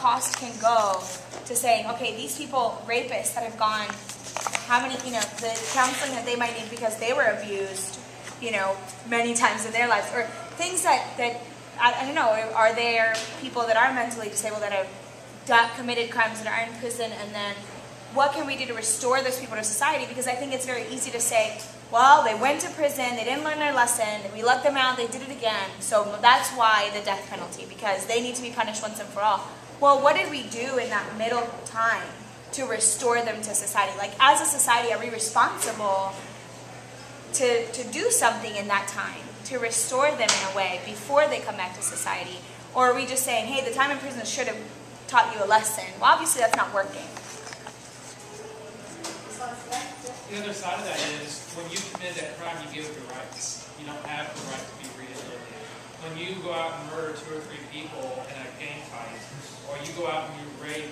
cost can go to saying, okay, these people, rapists that have gone, how many, the counseling that they might need because they were abused, many times in their lives, or things that I don't know, are there people that are mentally disabled that have committed crimes and are in prison, and then what can we do to restore those people to society? Because I think it's very easy to say, well, they went to prison, they didn't learn their lesson, we let them out, they did it again, so that's why the death penalty, because they need to be punished once and for all. Well, what did we do in that middle time to restore them to society? Like, as a society, are we responsible to do something in that time, to restore them in a way before they come back to society? Or are we just saying, hey, the time in prison should have taught you a lesson? Well, obviously that's not working. The other side of that is, when you commit that crime, you give up your rights. You don't have the right to be rehabilitated. When you go out and murder 2 or 3 people in a gang fight, or you go out and you rape,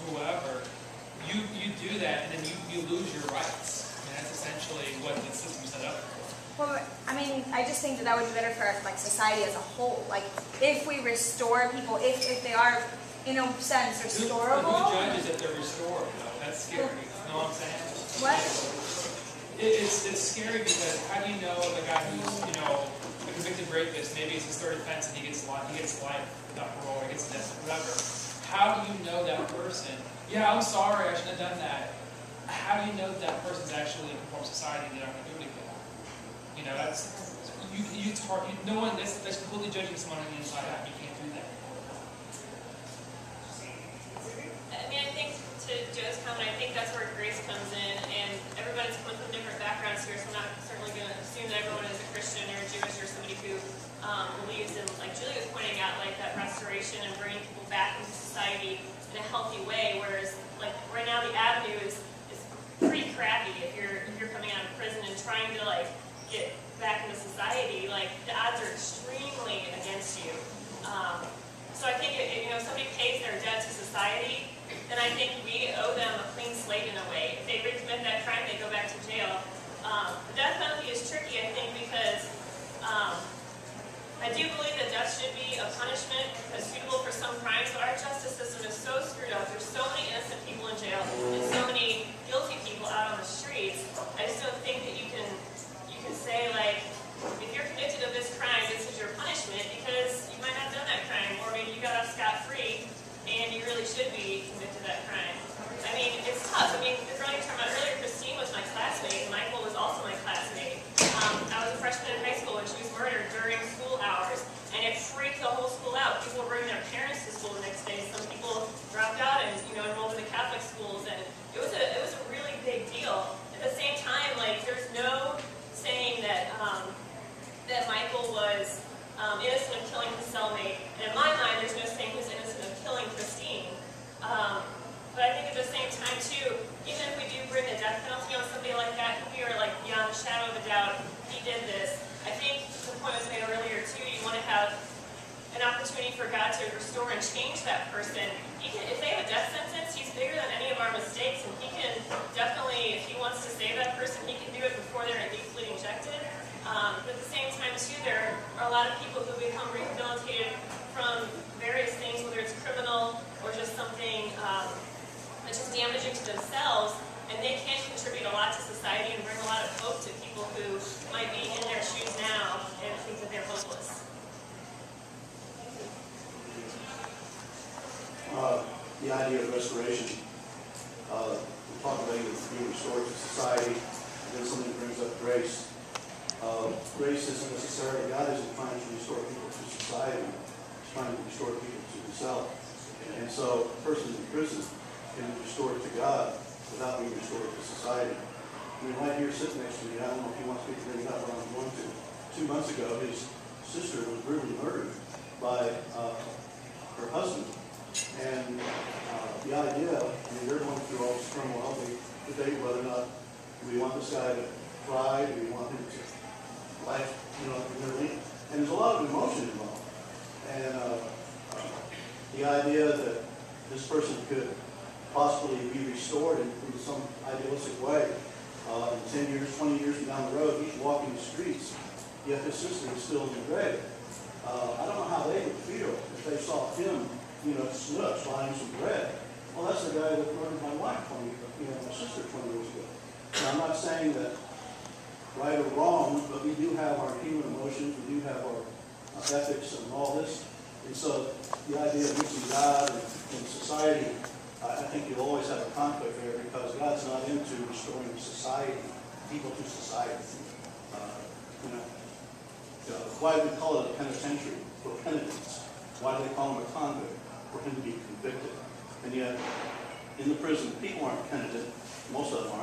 whoever, you do that, and then you lose your rights. And that's essentially what the system set up for. Well, I just think that would be better for society as a whole. Like, if we restore people, if they are, in a sense, restorable. Who judges if they're restored, though? That's scary. You know what I'm saying? What? It's scary because how do you know the guy who's, a convicted rapist, maybe it's his 3rd offense and he gets life without parole, or he gets death, whatever. How do you know that person? Yeah, I'm sorry, I shouldn't have done that. How do you know that person's actually in conform society and they're not going to do it again? It's hard. No one, that's completely judging someone on the inside out. You can't do that. I think to Joe's comment, I think that's where grace comes in, and everybody's coming from different backgrounds here, so I'm not certainly going to assume that everyone is a Christian or Jewish or somebody who believes in, like Julie was pointing out, like that restoration and bringing people back into society in a healthy way, whereas like right now the avenue is pretty crappy if you're coming out of prison and trying to get back into society. Like, the odds are extremely against you. So I think if somebody pays their debt to society, then I think we owe them a clean slate in a way. If they recommit that crime, they go back to jail. The death penalty is tricky, I think, because I do believe that death should be a punishment that's suitable for some crimes, but our justice system is so screwed up. There's so many innocent people in jail and so many guilty people out on the streets. I just don't think that you can say, like, if you're convicted of this crime, this is your punishment, because you might not have done that crime, or maybe you got off scot-free and you really should be convicted of that crime. It's tough. The girl you talked about earlier, Christine, was my classmate. Michael was also my classmate. I was a freshman in high school when she was murdered during school hours, and it freaked the whole school out. People were bringing their parents to school the next day. Some people dropped out and enrolled in the Catholic schools, and it was a really big deal. At the same time, there's no saying that that Michael was innocent of killing his cellmate, and in my mind, there's no saying he was innocent of killing Christine. But I think at the same time, too, even if we do bring the death penalty on somebody like that, who we are beyond a shadow of a doubt, he did this. I think the point was made earlier, too, you want to have an opportunity for God to restore and change that person. If they have a death sentence, he's bigger than any of our mistakes, and he can definitely, if he wants to save that person, he can do it before they're lethally injected. But at the same time, too, there are a lot of people who become rehabilitated from various things, whether it's criminal or just something that's just damaging to themselves, and they can contribute a lot to society and bring a lot of hope to people who might be in their shoes now and think that they're hopeless. The idea of restoration, we talk about being restored to society, and then something brings up grace. Grace isn't necessarily, God isn't trying to restore people to society, He's trying to restore people to Himself. And so a person in prison can be restored to God without being restored to society. Right here sitting next to me, I don't know if he wants me to bring it up, but I'm going to. 2 months ago, his sister was brutally murdered by her husband. And the idea, they're going through all this turmoil. We debate whether or not we want this guy to cry, do we want him to laugh, and there's a lot of emotion involved. And the idea that this person could possibly be restored in some idealistic way, 10 years, 20 years down the road, he's walking the streets, yet his sister is still in the grave. I don't know how they would feel if they saw him slips buying some bread. Well, that's the guy that murdered my wife, my sister 20 years ago. Now, I'm not saying that right or wrong, but we do have our human emotions, we do have our ethics and all this. And so the idea of using God and society, I think you'll always have a conflict there because God's not into restoring society, people to society. Why do we call it a penitentiary? For penitence. Why do they call him a convict? For him to be convicted. And yet, in the prison, people aren't penitent. Most of them aren't.